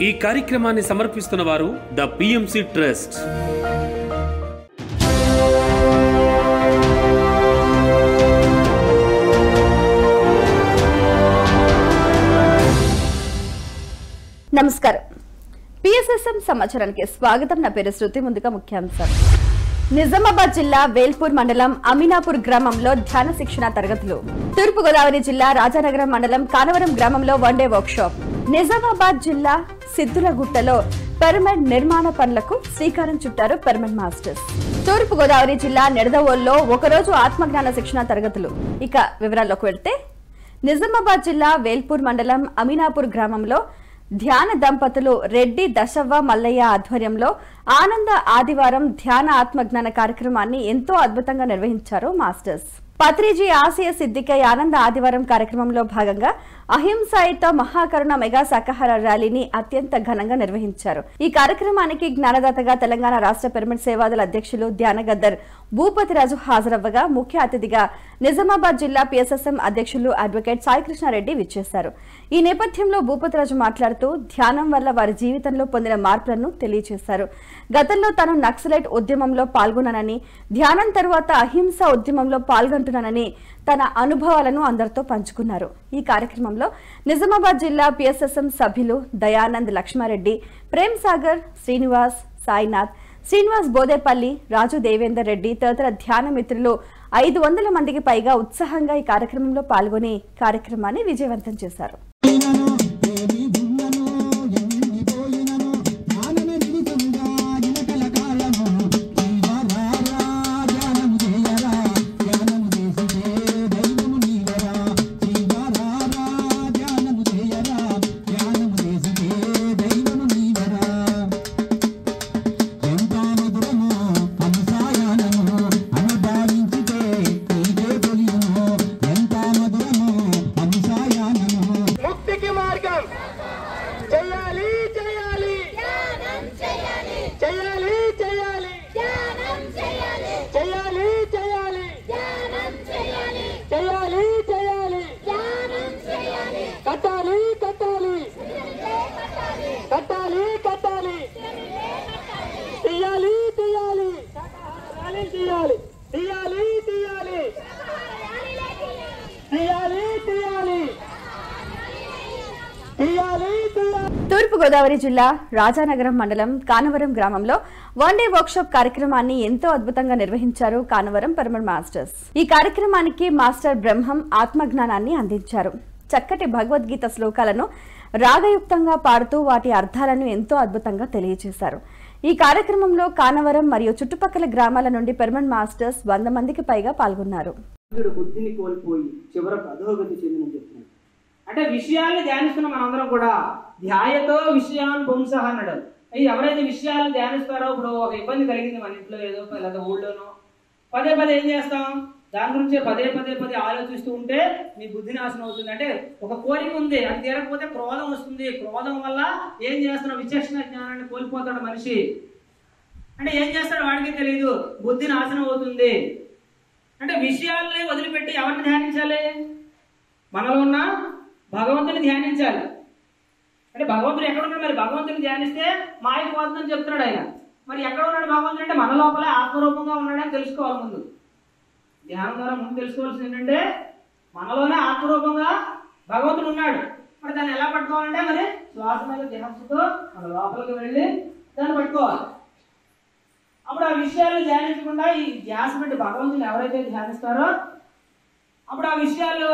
ఈ కార్యక్రమాన్ని సమర్పిస్తున్న వారు ద పిఎంసి ట్రస్ట్. నమస్కారం. పిఎస్ఎస్ఎం సమాచారానికి స్వాగతం. నా పేరు శృతి. ముందుగా ముఖ్యాంశాలు. నిజామాబాద్ జిల్లా వేల్పూర్ మండలం అమీనాపూర్ గ్రామంలో ధ్యాన శిక్షణ తరగతులు. తూర్పుగోదావరి జిల్లా రాజానగరం మండలం కానవరం గ్రామంలో వన్డే వర్క్షాప్. నిజామాబాద్ జిల్లా సిద్దులగుట్టలో పిరమిడ్ నిర్మాణ పనులకు శ్రీకారం చుట్టారు పిరమిడ్ మాస్టర్స్. తూర్పుగోదావరి జిల్లా నిడదవోలులో ఒకరోజు ఆత్మజ్ఞాన శిక్షణ తరగతులు. ఇక వివరాల్లోకి వెళ్తే, నిజామాబాద్ జిల్లా వేల్పూర్ మండలం అమీనాపూర్ గ్రామంలో ధ్యాన దంపతులు రెడ్డి దశవ్వ మల్లయ్య ఆధ్వర్యంలో ఆనంద ఆదివారం ధ్యాన ఆత్మజ్ఞాన కార్యక్రమాన్ని ఎంతో అద్భుతంగా నిర్వహించారు మాస్టర్స్. పత్రిజీ ఆశయ సిద్ధికై ఆనంద ఆదివారం కార్యక్రమంలో భాగంగా అహింసాయుత మహాకరుణ మెగా శాకాహార ర్యాలీని అత్యంత ఘనంగా నిర్వహించారు. ఈ కార్యక్రమానికి జ్ఞానదాతగా తెలంగాణ రాష్ట్ర పిరమిడ్ సేవాదళ అధ్యక్షులు ధ్యానగద్దర్ భూపతిరాజు హాజరవ్వగా ముఖ్య అతిథిగా నిజామాబాద్ జిల్లా పిఎస్ఎస్ఎం అధ్యక్షులు అడ్వకేట్ సాయికృష్ణారెడ్డి విచ్చేశారు. ఈ నేపథ్యంలో భూపతిరాజు మాట్లాడుతూ ధ్యానం వల్ల వారి జీవితంలో పొందిన మార్పులను తెలియజేశారు. గతంలో తాను నక్సలైట్ ఉద్యమంలో పాల్గొన్నానని, ధ్యానం తరువాత అహింస ఉద్యమంలో పాల్గొంటున్నానని తన అనుభవాలను అందరితో పంచుకున్నారు. ఈ కార్యక్రమంలో నిజామాబాద్ జిల్లా పిఎస్ఎస్ఎం సభ్యులు దయానంద్ లక్ష్మారెడ్డి, ప్రేమ్ సాగర్, శ్రీనివాస్, సాయినాథ్, శ్రీనివాస్ బోదేపల్లి, రాజు దేవేందర్ రెడ్డి తదితర ధ్యాన మిత్రులు 500 మందికి పైగా ఉత్సాహంగా ఈ కార్యక్రమంలో పాల్గొని కార్యక్రమాన్ని విజయవంతం చేశారు. తూర్పుగోదావరి జిల్లా రాజానగరం మండలం కానవరం గ్రామంలో వన్డే వర్క్షాప్ కార్యక్రమాన్ని ఎంతో అద్భుతంగా నిర్వహించారు కానవరం పిరమిడ్ మాస్టర్స్. ఈ కార్యక్రమానికి మాస్టర్ బ్రహ్మం ఆత్మజ్ఞానాన్ని అందించారు. చక్కటి భగవద్గీత శ్లోకాలను రాగయుక్తంగా పాడుతూ వాటి అర్థాలను ఎంతో అద్భుతంగా తెలియజేశారు. ఈ కార్యక్రమంలో కానవరం మరియు చుట్టుపక్కల గ్రామాల నుండి పిరమిడ్ మాస్టర్స్ 100 మందికి పైగా పాల్గొన్నారు. బుద్ధిని కోల్పోయి చివరకు అధోగతి చెందినని చెప్తున్నాడు. అంటే విషయాలు ధ్యానిస్తున్న మనందరం కూడా ధ్యాయతో విషయాన్ని పుంసహ అన్నాడు. ఎవరైతే విషయాలు ధ్యానిస్తారో, ఇప్పుడు ఒక ఇబ్బంది కలిగింది మన ఇంట్లో ఏదో లేదా ఊళ్ళోనో, పదే ఏం చేస్తాం, దాని గురించి పదే ఆలోచిస్తూ ఉంటే మీ బుద్ధి నాశనం అవుతుంది. అంటే ఒక కోరిక ఉంది, అది తీరకపోతే క్రోధం వస్తుంది. క్రోధం వల్ల ఏం చేస్తున్నావు, విచక్షణ జ్ఞానాన్ని కోల్పోతాడు మనిషి. అంటే ఏం చేస్తాడు వాడికి తెలియదు, బుద్ధి నాశనం అవుతుంది. అంటే విషయాల్ని వదిలిపెట్టి ఎవరిని ధ్యానించాలి? మనలో ఉన్న భగవంతుని ధ్యానించాలి. అంటే భగవంతుడు ఎక్కడ ఉన్నాడు? మరి భగవంతుని ధ్యానిస్తే మాయపోతుందని చెప్తున్నాడు ఆయన. మరి ఎక్కడ ఉన్నాడు భగవంతుడు అంటే మన లోపలే ఆత్మరూపంగా ఉన్నాడని తెలుసుకోవాలి. ముందు ధ్యానం ద్వారా ముందు తెలుసుకోవాల్సింది ఏంటంటే మనలోనే ఆత్మరూపంగా భగవంతుడు ఉన్నాడు. మరి దాన్ని ఎలా పట్టుకోవాలంటే మరి శ్వాస మీద ధ్యాసతో మన లోపలికి వెళ్ళి దాన్ని పట్టుకోవాలి. అప్పుడు ఆ విషయాలు ధ్యానించకుండా ఈ ధ్యాస పెట్టి భగవంతుని ఎవరైతే ధ్యానిస్తారో అప్పుడు ఆ విషయాలు.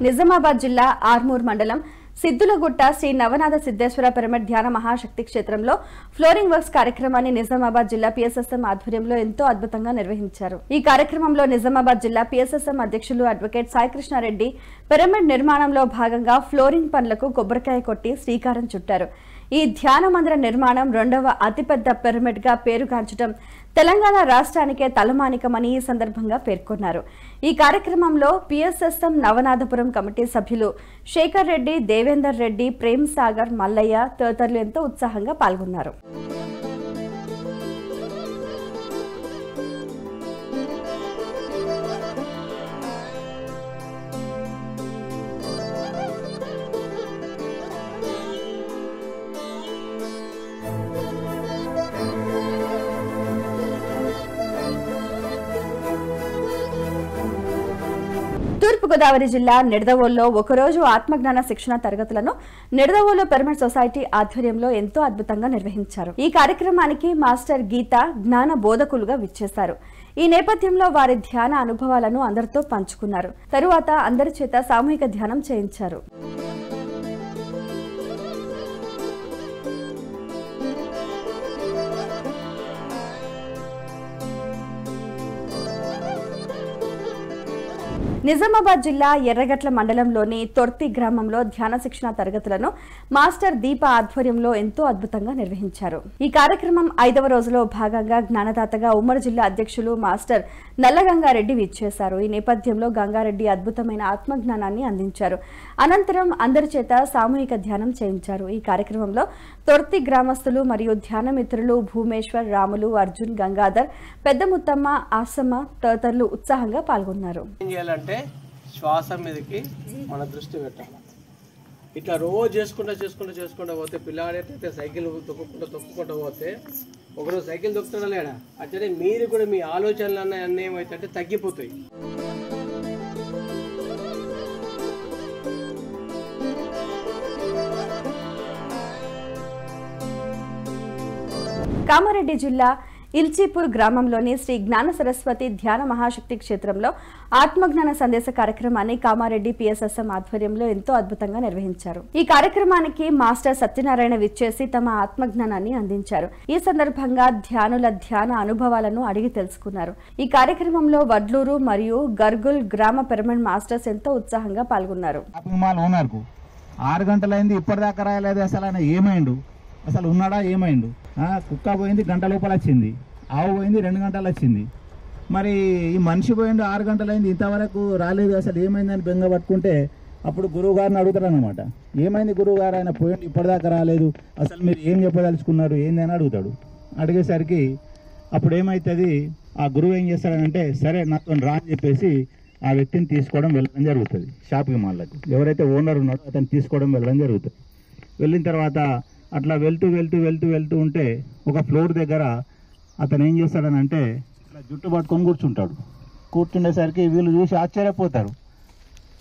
నిజామాబాద్ జిల్లా ఆర్మూర్ మండలం సిద్దులగుట్ట శ్రీ నవనాథ సిద్ధేశ్వర పిరమిడ్ ధ్యాన మహాశక్తి క్షేత్రంలో ఫ్లోరింగ్ వర్క్స్ కార్యక్రమాన్ని నిజామాబాద్ జిల్లా పిఎస్ఎస్ఎం ఆధ్వర్యంలో ఎంతో అద్భుతంగా నిర్వహించారు. ఈ కార్యక్రమంలో నిజామాబాద్ జిల్లా పిఎస్ఎస్ఎం అధ్యక్షులు అడ్వకేట్ సాయికృష్ణారెడ్డి పిరమిడ్ నిర్మాణంలో భాగంగా ఫ్లోరింగ్ పనులకు కొబ్బరికాయ కొట్టి శ్రీకారం చుట్టారు. ఈ ధ్యాన మందిర నిర్మాణం 2వ అతిపెద్ద పిరమిడ్ గా పేరుగాంచడం తెలంగాణ రాష్ట్రానికే తలమానికమని ఈ సందర్భంగా పేర్కొన్నారు. ఈ కార్యక్రమంలో పిఎస్ఎస్ఎం నవనాథపురం కమిటీ సభ్యులు శేఖర్ రెడ్డి, దేవేందర్ రెడ్డి, ప్రేమ్ సాగర్, మల్లయ్య తదితరులు ఎంతో ఉత్సాహంగా పాల్గొన్నారు. తూర్పుగోదావరి జిల్లా నిడదవోలులో ఒకరోజు ఆత్మజ్ఞాన శిక్షణ తరగతులను నిడదవోలు పిరమిడ్ సొసైటీ ఆధ్వర్యంలో ఎంతో అద్భుతంగా నిర్వహించారు. ఈ కార్యక్రమానికి మాస్టర్ గీత జ్ఞాన బోధకులుగా విచ్చేశారు. ఈ నేపథ్యంలో వారి ధ్యాన అనుభవాలను అందరితో పంచుకున్నారు. తరువాత అందరి చేత సామూహిక ధ్యానం చేయించారు. నిజామాబాద్ జిల్లా ఎర్రగట్ల మండలంలోని తొర్తి గ్రామంలో ధ్యాన శిక్షణ తరగతులను మాస్టర్ దీప ఆధ్వర్యంలో ఎంతో అద్భుతంగా నిర్వహించారు. ఈ కార్యక్రమం 5వ రోజులో భాగంగా జ్ఞానదాతగా ఉమ్మడి జిల్లా అధ్యక్షులు మాస్టర్ నల్లగంగారెడ్డి విచ్చేశారు. ఈ నేపథ్యంలో గంగారెడ్డి అద్భుతమైన ఆత్మజ్ఞానాన్ని అందించారు. అనంతరం అందరి చేత సామూహిక ధ్యానం చేయించారు. ఈ కార్యక్రమంలో తొర్తి గ్రామస్తులు మరియు ధ్యాన మిత్రులు భూమేశ్వర్, రాములు, అర్జున్, గంగాధర్, పెద్ద ముత్తమ్మ, ఆసమ్మ తదితరులు ఉత్సాహంగా పాల్గొన్నారు. శ్వాస మీదకి మన దృష్టి పెట్టాలి. ఇట్లా రోజు చేసుకుంటూ పోతే పిల్లాడైతే సైకిల్ తొక్కుకుంటూ పోతే ఒకరోజు సైకిల్ తొక్కుతాడా లేడా అంటే మీరు కూడా మీ ఆలోచనలు అన్నీ ఏమైతే తగ్గిపోతాయి. కామారెడ్డి జిల్లా ఇల్చీపూర్ గ్రామంలోని శ్రీ జ్ఞాన సరస్వతి ధ్యాన మహాశక్తి క్షేత్రంలో ఆత్మజ్ఞాన సందేశ కార్యక్రమాన్ని కామారెడ్డి పిఎస్ఎస్ఎం ఆధ్వర్యంలో ఎంతో అద్భుతంగా నిర్వహించారు. ఈ కార్యక్రమానికి మాస్టర్ సత్యనారాయణ విచ్చేసి తమ ఆత్మజ్ఞానాన్ని అందించారు. ఈ సందర్భంగా ధ్యానుల ధ్యాన అనుభవాలను అడిగి తెలుసుకున్నారు. ఈ కార్యక్రమంలో వడ్లూరు మరియు గర్గుల్ గ్రామ పిరమిడ్ మాస్టర్స్ ఎంతో ఉత్సాహంగా పాల్గొన్నారు. 6 గంటలైంది ఇప్పటిదాకా రాయలేదు, అసలు ఆయన ఏమైండు, అసలు ఉన్నాడా ఏమైండు, కుక్క పోయింది గంట లోపల వచ్చింది, ఆవు పోయింది 2 గంటలు వచ్చింది, మరి ఈ మనిషి పోయింది 6 గంటలైంది ఇంతవరకు రాలేదు, అసలు ఏమైందని బెంగ పట్టుకుంటే అప్పుడు గురువు గారిని అడుగుతారు అనమాట. ఏమైంది గురువు గారు, ఆయన పోయింది ఇప్పటిదాకా రాలేదు, అసలు మీరు ఏం చెప్పదలుచుకున్నారు ఏంది అని అడుగుతాడు. అడిగేసరికి అప్పుడు ఏమవుతుంది, ఆ గురువు ఏం చేస్తాడనంటే సరే నాతో రా అని చెప్పేసి ఆ వ్యక్తిని తీసుకోవడం వెళ్ళడం జరుగుతుంది. షాపింగ్ మాల్లకు ఎవరైతే ఓనర్ ఉన్నాడో అతను తీసుకోవడం వెళ్ళడం జరుగుతుంది. వెళ్ళిన తర్వాత అట్లా వెళ్తూ ఉంటే ఒక ఫ్లోర్ దగ్గర అతను ఏం చేస్తాడనంటే ఇట్లా జుట్టు పట్టుకొని కూర్చుంటాడు. కూర్చుండేసరికి వీళ్ళు చూసి ఆశ్చర్యపోతారు.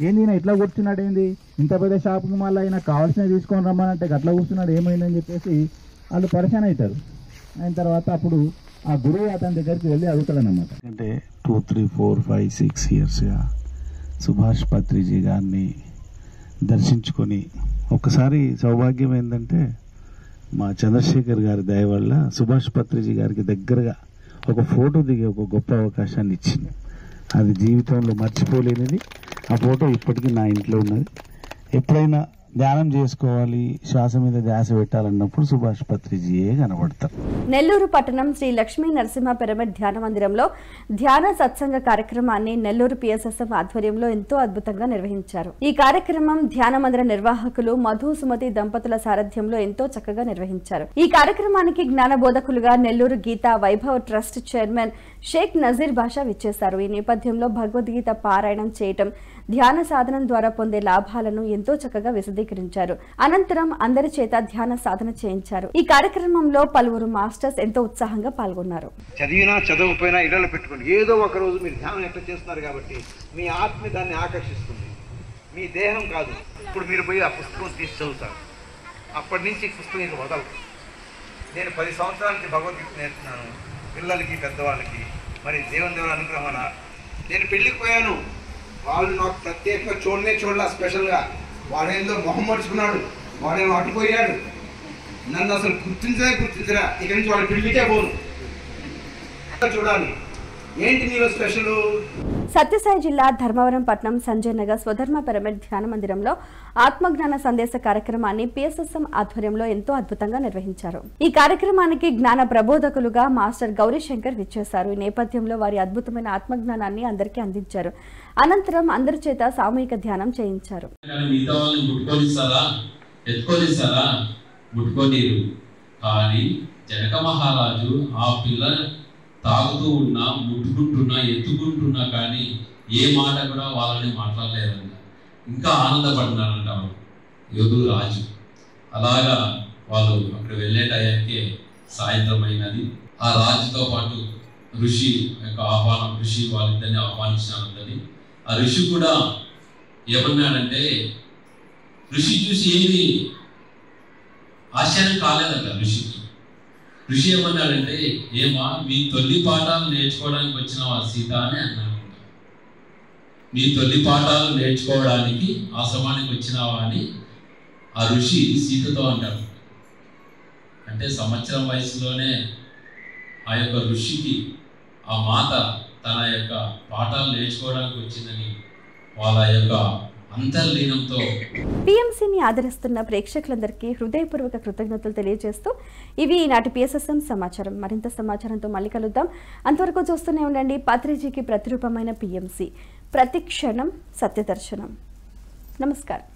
ఏంది ఈయన ఇట్లా కూర్చున్నాడు, ఏంది ఇంత పెద్ద షాపింగ్ మాల్ అయినా కావాల్సినవి తీసుకొని రమ్మనంటే అట్లా కూర్చున్నాడు, ఏమైందని చెప్పేసి వాళ్ళు పరిశాన్ అవుతారు. అయిన తర్వాత అప్పుడు ఆ గురువు అతని దగ్గరికి వెళ్ళి అడుగుతాడనమాట. అంటే 2, 3, 4, 5, 6 ఇయర్స్గా సుభాష్ పత్రిజీ గారిని దర్శించుకొని ఒకసారి సౌభాగ్యం ఏంటంటే మా చంద్రశేఖర్ గారి దయ వల్ల సుభాష్ పత్రిజీ గారికి దగ్గరగా ఒక ఫోటో దిగే ఒక గొప్ప అవకాశాన్ని ఇచ్చింది. అది జీవితంలో మర్చిపోలేనిది. ఆ ఫోటో ఇప్పటికీ నా ఇంట్లో ఉన్నది. ఎప్పుడైనా ధ్యానం చేసుకోవాలి, శ్వాస మీద ధ్యాస పెట్టాలన్నప్పుడు సుభాష్ పత్రిజీయే కనబడతారు. నెల్లూరు పట్టణం శ్రీ లక్ష్మీ నరసింహ పిరమిడ్ ధ్యాన మందిరంలో ధ్యాన సత్సంగ కార్యక్రమాన్ని నెల్లూరు పిఎస్ఎస్ఎం ఆధ్వర్యంలో ఎంతో అద్భుతంగా నిర్వహించారు. ఈ కార్యక్రమం ధ్యాన మందిర నిర్వాహకులు మధు, సుమతి దంపతుల సారథ్యంలో ఎంతో చక్కగా నిర్వహించారు. ఈ కార్యక్రమానికి జ్ఞాన బోధకులుగా నెల్లూరు గీతా వైభవ్ ట్రస్ట్ చైర్మన్ షేక్ నజీర్ బాషా విచ్చేశారు. ఈ నేపథ్యంలో భగవద్గీత పారాయణం చేయటం, ధ్యాన సాధనం ద్వారా పొందే లాభాలను ఎంతో చక్కగా విశదీకరించారు. అనంతరం అందరి చేత ధ్యాన సాధన చేయించారు. ఈ కార్యక్రమంలో పలువురు మాస్టర్స్ ఎంతో ఉత్సాహంగా పాల్గొన్నారు. చదివినా చదవకపోయినా ఇళ్లలో పెట్టుకోండి, ఏదో ఒక రోజు మీరు ధ్యానం ఎట్లా చేస్తున్నారు కాబట్టి మీ ఆత్మ దాన్ని ఆకర్షిస్తుంది, మీ దేహం కాదు. ఇప్పుడు మీరు పోయి ఆ పుస్తకం తీసి చదువుతారు, అప్పటి నుంచి పుస్తకం ఇంకా వదలదు. నేను 10 సంవత్సరాల నుంచి భగవద్గీత నేర్చుకున్నాను పిల్లలకి పెద్దవాళ్ళకి. మరి దేవుని అనుగ్రహం వల్ల నేను పెళ్ళికి పోయాను, వాళ్ళు నాకు ప్రత్యేకంగా చూడలా స్పెషల్గా. వాడేందో మొహం మర్చుకున్నాడు, వాడేమో అటుపోయాడు, నన్ను అసలు గుర్తించరా, ఇక నుంచి వాడి పెళ్ళికే పోను. చూడాలి ఏంటి నీలో స్పెషల్. సత్యసాయి జిల్లా ధర్మవరం పట్నం సంజయ్ నగర్ స్వధర్మ పిరమిడ్ ధ్యాన మందిరంలో ఆత్మజ్ఞాన సందేశ కార్యక్రమాన్ని పిఎస్ఎస్ఎం ఆధ్వర్యంలో ఎంతో అద్భుతంగా నిర్వహించారు. ఈ కార్యక్రమానికి జ్ఞాన ప్రబోధకులుగా మాస్టర్ గౌరీశంకర్ విచ్చేశారు. ఈ నేపథ్యంలో వారి అద్భుతమైన ఆత్మజ్ఞానాన్ని అందరికీ అందించారు. అనంతరం అందరి చేత సామూహిక ధ్యానం చేయించారు. తాగుతూ ఉన్నా, ముట్టుకుంటున్నా, ఎత్తుకుంటున్నా కానీ ఏ మాట కూడా వాళ్ళని మాట్లాడలేదంట. ఇంకా ఆనందపడినారంట యోధుడు రాజు. అలాగా వాళ్ళు అక్కడ వెళ్ళే టయానికి సాయంత్రం అయినది. ఆ రాజుతో పాటు ఋషి యొక్క ఆహ్వానం, ఋషి వాళ్ళిద్దరిని ఆహ్వానించినారంటది. ఆ ఋషి కూడా ఏమన్నాడంటే ఋషి చూసి ఏది ఆశ్చర్యం కాలేదంట ఋషికి. ఋషి ఏమన్నాడంటే, ఏమా మీ తొలి పాఠాలు నేర్చుకోవడానికి వచ్చినావా సీత అని అన్నాడు. నీ తొలి పాఠాలు నేర్చుకోవడానికి ఆశ్రమానికి వచ్చినావా అని ఆ ఋషి సీతతో అంటాడు. అంటే సంవత్సరం వయసులోనే ఆ యొక్క ఋషికి ఆ మాత తన యొక్క పాఠాలు నేర్చుకోవడానికి వచ్చిందని వాళ్ళ యొక్క అంతర్లీనంతో పిఎంసిని ఆదరిస్తున్న ప్రేక్షకులందరికీ హృదయపూర్వక కృతజ్ఞతలు తెలియజేస్తూ ఇవి ఈనాటి పిఎస్ఎస్ఎం సమాచారం. మరింత సమాచారంతో మళ్ళీ కలుద్దాం. అంతవరకు చూస్తూనే ఉండండి పాత్రిజీకి ప్రతిరూపమైన పిఎంసి, ప్రతి క్షణం సత్యదర్శనం. నమస్కారం.